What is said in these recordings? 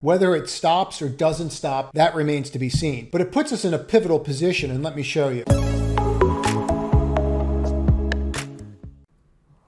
Whether it stops or doesn't stop, that remains to be seen. But it puts us in a pivotal position, and let me show you.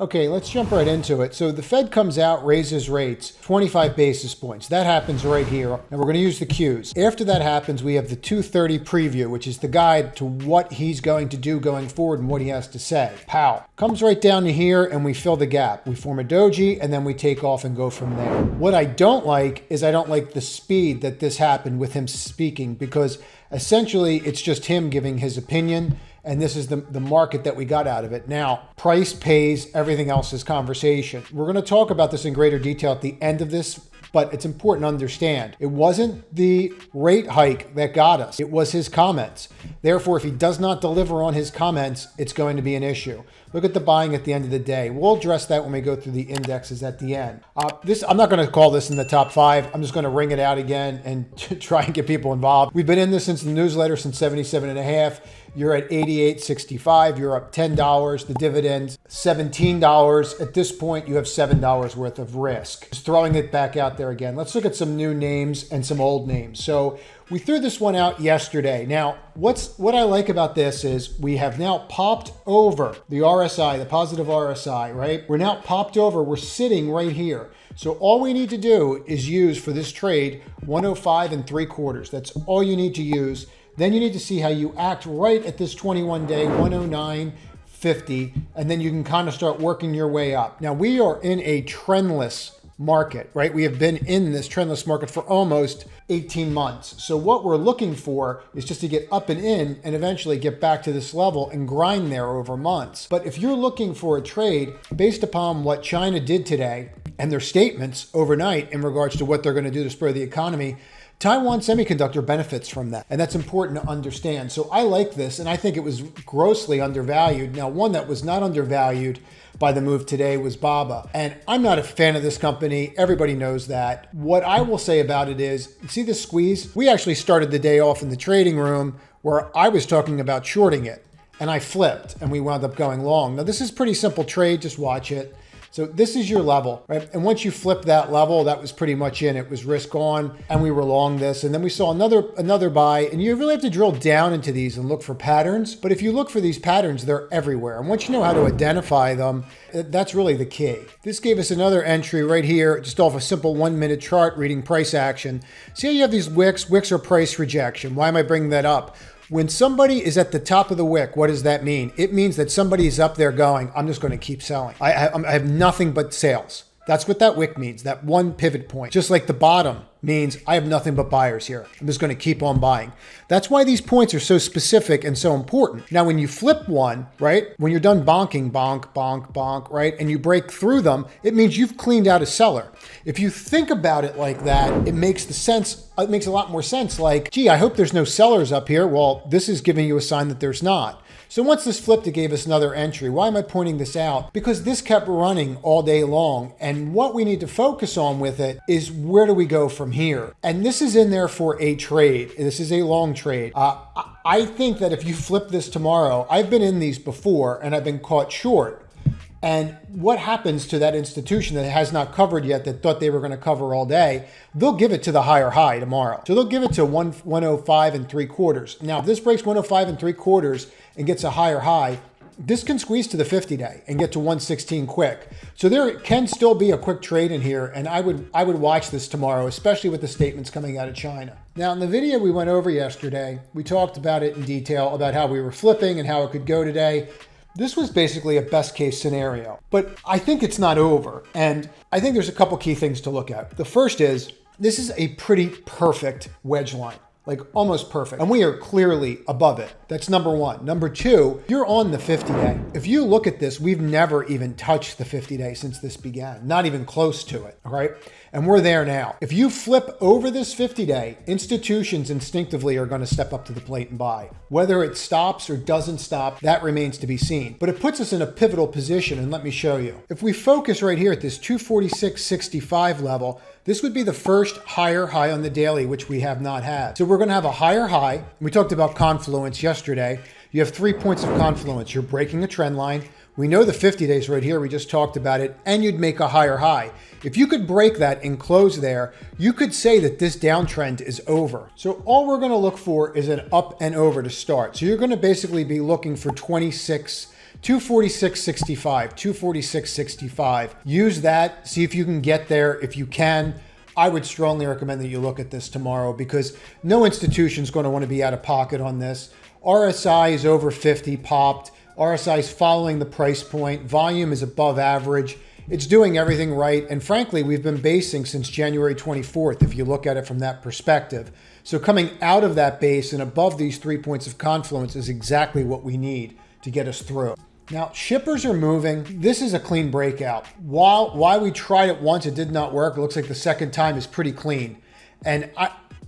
Okay, let's jump right into it. So the Fed comes out, raises rates, 25 basis points. That happens right here. And we're going to use the cues. After that happens, we have the 2:30 preview, which is the guide to what he's going to do going forward and what he has to say. Powell comes right down to here and we fill the gap. We form a doji and then we take off and go from there. What I don't like is I don't like the speed that this happened with him speaking, because essentially it's just him giving his opinion. And this is the market that we got out of it. Now, price pays, everything else is conversation. We're going to talk about this in greater detail at the end of this, but it's important to understand. It wasn't the rate hike that got us. It was his comments. Therefore, if he does not deliver on his comments, it's going to be an issue. Look at the buying at the end of the day. We'll address that when we go through the indexes at the end. I'm not going to call this in the top 5. I'm just going to ring it out again and try and get people involved. We've been in this since the newsletter, since 77.5. You're at 88.65. You're up $10. The dividends, $17. At this point, you have $7 worth of risk. Just throwing it back out there again. Let's look at some new names and some old names. So we threw this one out yesterday. Now, what I like about this is we have now popped over the RSI, the positive RSI, right? We're now popped over. We're sitting right here. So all we need to do is use for this trade 105 3/4. That's all you need to use. Then you need to see how you act right at this 21-day 109.50, and then you can kind of start working your way up. Now, we are in a trendless market, right? We have been in this trendless market for almost 18 months. So what we're looking for is just to get up and in and eventually get back to this level and grind there over months. But if you're looking for a trade based upon what China did today and their statements overnight in regards to what they're going to do to spur the economy, Taiwan Semiconductor benefits from that, and that's important to understand. So I like this, and I think it was grossly undervalued. Now, one that was not undervalued by the move today was Baba, and I'm not a fan of this company. Everybody knows that. What I will say about it is, see this squeeze? We actually started the day off in the trading room where I was talking about shorting it, and I flipped, and we wound up going long. Now, this is a pretty simple trade. Just watch it. So this is your level, right? And once you flip that level, that was pretty much in. It was risk on, and we were long this. And then we saw another buy, and you really have to drill down into these and look for patterns. But if you look for these patterns, they're everywhere. And once you know how to identify them, that's really the key. This gave us another entry right here, just off a simple 1-minute chart reading price action. See how you have these wicks? Wicks are price rejection. Why am I bringing that up? When somebody is at the top of the wick, what does that mean? It means that somebody is up there going, I'm just going to keep selling. I have nothing but sales. That's what that wick means, that one pivot point. Just like the bottom means I have nothing but buyers here. I'm just going to keep on buying. That's why these points are so specific and so important. Now, when you flip one, right, when you're done bonking, bonk, bonk, bonk, right, and you break through them, it means you've cleaned out a seller. If you think about it like that, it makes a lot more sense. Like, gee, I hope there's no sellers up here. Well, this is giving you a sign that there's not. So once this flipped, it gave us another entry. Why am I pointing this out? Because this kept running all day long. And what we need to focus on with it is where do we go from here? And this is in there for a trade. This is a long trade. I think that if you flip this tomorrow, I've been in these before and I've been caught short. And what happens to that institution that has not covered yet, that thought they were going to cover all day? They'll give it to the higher high tomorrow. So they'll give it to 105 3/4. Now, if this breaks 105 3/4 and gets a higher high, this can squeeze to the 50-day and get to 116 quick. So there can still be a quick trade in here, and I would watch this tomorrow, especially with the statements coming out of China. Now, in the video we went over yesterday, we talked about it in detail, about how we were flipping and how it could go today. This was basically a best case scenario, but I think it's not over. And I think there's a couple key things to look at. The first is, this is a pretty perfect wedge line, like almost perfect. And we are clearly above it. That's number one. Number two, you're on the 50-day. If you look at this, we've never even touched the 50-day since this began, not even close to it, all right? And we're there now. If you flip over this 50-day, institutions instinctively are going to step up to the plate and buy. Whether it stops or doesn't stop, that remains to be seen. But it puts us in a pivotal position, and let me show you. If we focus right here at this 246.65 level, this would be the first higher high on the daily, which we have not had. So we're going to have a higher high. We talked about confluence yesterday. You have 3 points of confluence. You're breaking a trend line. We know the 50 days right here. We just talked about it, and you'd make a higher high. If you could break that and close there, you could say that this downtrend is over. So all we're going to look for is an up and over to start. So you're going to basically be looking for 246.65, 246.65. Use that. See if you can get there. If you can, I would strongly recommend that you look at this tomorrow because no institution is going to want to be out of pocket on this. RSI is over 50 popped. RSI is following the price point. Volume is above average. It's doing everything right. And frankly, we've been basing since January 24th, if you look at it from that perspective. So coming out of that base and above these 3 points of confluence is exactly what we need to get us through. Now, shippers are moving. This is a clean breakout. While we tried it once, it did not work. It looks like the second time is pretty clean. And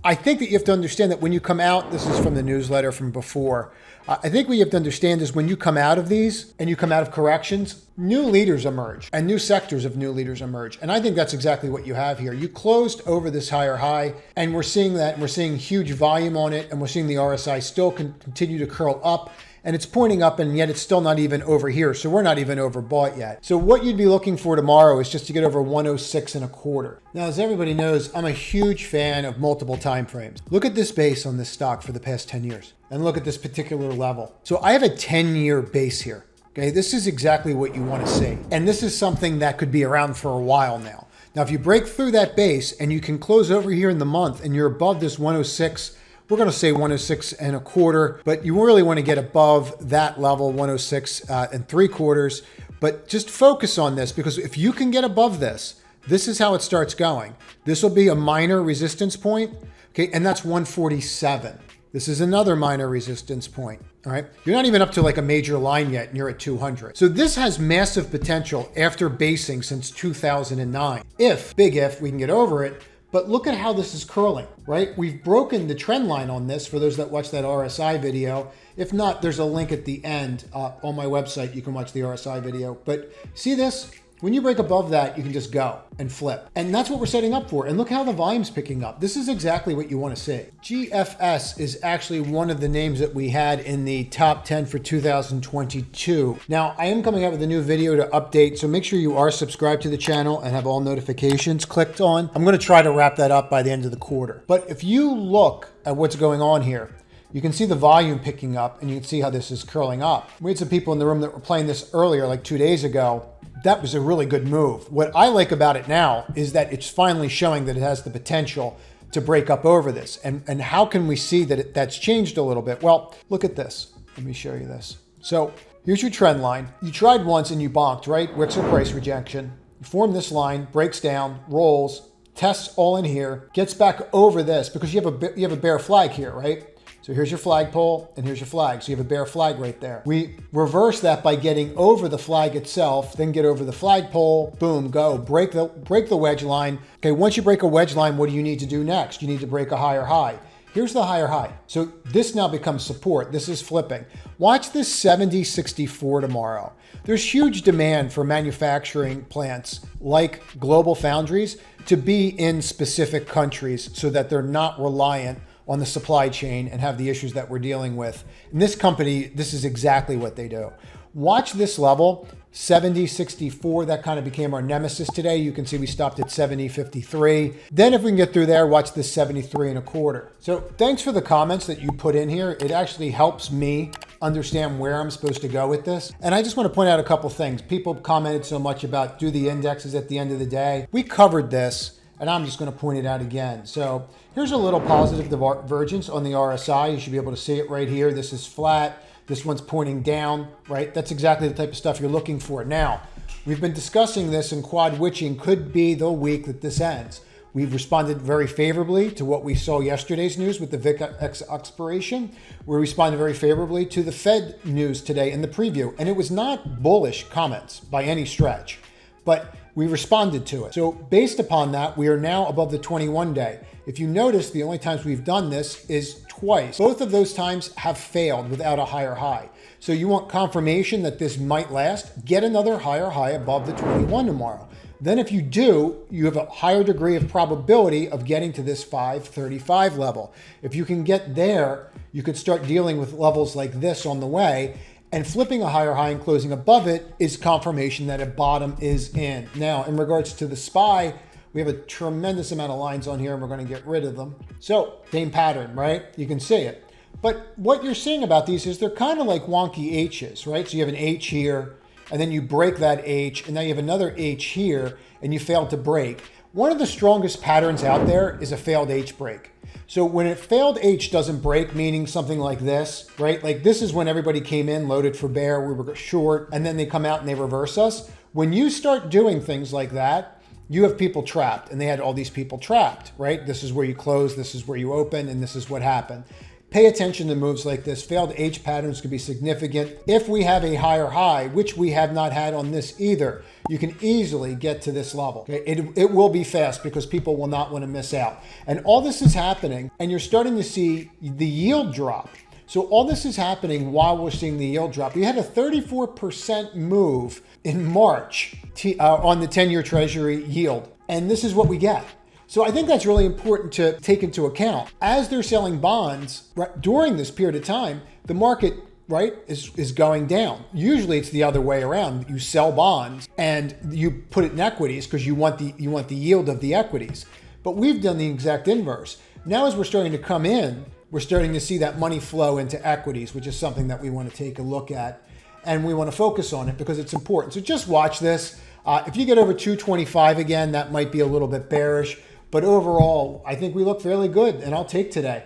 I think that you have to understand that when you come out, this is from the newsletter from before, I think what you have to understand is when you come out of these and you come out of corrections, new leaders emerge and new sectors of new leaders emerge. And I think that's exactly what you have here. You closed over this higher high and we're seeing that, and we're seeing huge volume on it, and we're seeing the RSI still continue to curl up. And it's pointing up, and yet it's still not even over here. So we're not even overbought yet. So what you'd be looking for tomorrow is just to get over 106.25. Now, as everybody knows, I'm a huge fan of multiple time frames. Look at this base on this stock for the past 10 years. And look at this particular level. So I have a 10-year base here. Okay, this is exactly what you want to see. And this is something that could be around for a while now. Now, if you break through that base and you can close over here in the month and you're above this 106, we're going to say 106.25, but you really want to get above that level, 106.75. But just focus on this, because if you can get above this, this is how it starts going. This will be a minor resistance point, okay, and that's 147. This is another minor resistance point, all right? You're not even up to like a major line yet, and you're at 200. So this has massive potential after basing since 2009. Big if, we can get over it. But look at how this is curling, right? We've broken the trend line on this for those that watch that RSI video. If not, there's a link at the end on my website. You can watch the RSI video. But see this? When you break above that, you can just go and flip. And that's what we're setting up for. And look how the volume's picking up. This is exactly what you want to see. GFS is actually one of the names that we had in the top 10 for 2022. Now, I am coming out with a new video to update, so make sure you are subscribed to the channel and have all notifications clicked on. I'm going to try to wrap that up by the end of the quarter. But if you look at what's going on here, you can see the volume picking up, and you can see how this is curling up. We had some people in the room that were playing this earlier, like 2 days ago. That was a really good move. What I like about it now is that it's finally showing that it has the potential to break up over this. And how can we see that that's changed a little bit? Well, look at this. Let me show you this. So here's your trend line. You tried once and you bonked, right? Wicks or price rejection. You form this line, breaks down, rolls, tests all in here, gets back over this because you have a bear flag here, right? So here's your flagpole and here's your flag. So you have a bear flag right there. We reverse that by getting over the flag itself, then get over the flagpole, boom, go, break the wedge line. Okay, once you break a wedge line, what do you need to do next? You need to break a higher high. Here's the higher high. So this now becomes support. This is flipping. Watch this 70.64 tomorrow. There's huge demand for manufacturing plants like global foundries to be in specific countries so that they're not reliant on the supply chain and have the issues that we're dealing with. In this company, this is exactly what they do. Watch this level, 70.64. That kind of became our nemesis today. You can see we stopped at 70.53. Then if we can get through there, watch this 73.25. So thanks for the comments that you put in here. It actually helps me understand where I'm supposed to go with this. And I just want to point out a couple things. People commented so much about do the indexes at the end of the day. We covered this, and I'm just going to point it out again. So here's a little positive divergence on the RSI. You should be able to see it right here. This is flat. This one's pointing down, right? That's exactly the type of stuff you're looking for. Now, we've been discussing this, and quad witching could be the week that this ends. We've responded very favorably to what we saw yesterday's news with the VIX expiration. We responded very favorably to the Fed news today in the preview. And it was not bullish comments by any stretch, but we responded to it. So based upon that, we are now above the 21-day. If you notice, the only times we've done this is twice. Both of those times have failed without a higher high. So you want confirmation that this might last, get another higher high above the 21 tomorrow. Then if you do, you have a higher degree of probability of getting to this 535 level. If you can get there, you could start dealing with levels like this on the way. And flipping a higher high and closing above it is confirmation that a bottom is in. Now, in regards to the SPY, we have a tremendous amount of lines on here and we're going to get rid of them. So, same pattern, right? You can see it. But what you're seeing about these is they're kind of like wonky H's, right? So you have an H here, and then you break that H, and now you have another H here, and you failed to break. One of the strongest patterns out there is a failed H break. So when a failed H doesn't break, meaning something like this, right? Like this is when everybody came in, loaded for bear, we were short, and then they come out and they reverse us. When you start doing things like that, you have people trapped, and they had all these people trapped, right? This is where you close, this is where you open, and this is what happened. Pay attention to moves like this. Failed H patterns can be significant. If we have a higher high, which we have not had on this either, you can easily get to this level. Okay? It will be fast because people will not want to miss out. And all this is happening, and you're starting to see the yield drop. So all this is happening while we're seeing the yield drop. We had a 34% move in March on the 10-year Treasury yield. And this is what we get. So I think that's really important to take into account. As they're selling bonds during this period of time, the market, right, is going down. Usually it's the other way around. You sell bonds and you put it in equities because you want the yield of the equities. But we've done the exact inverse. Now as we're starting to come in, we're starting to see that money flow into equities, which is something that we want to take a look at. And we want to focus on it because it's important. So just watch this. If you get over 225 again, that might be a little bit bearish. But overall, I think we look fairly good, and I'll take today.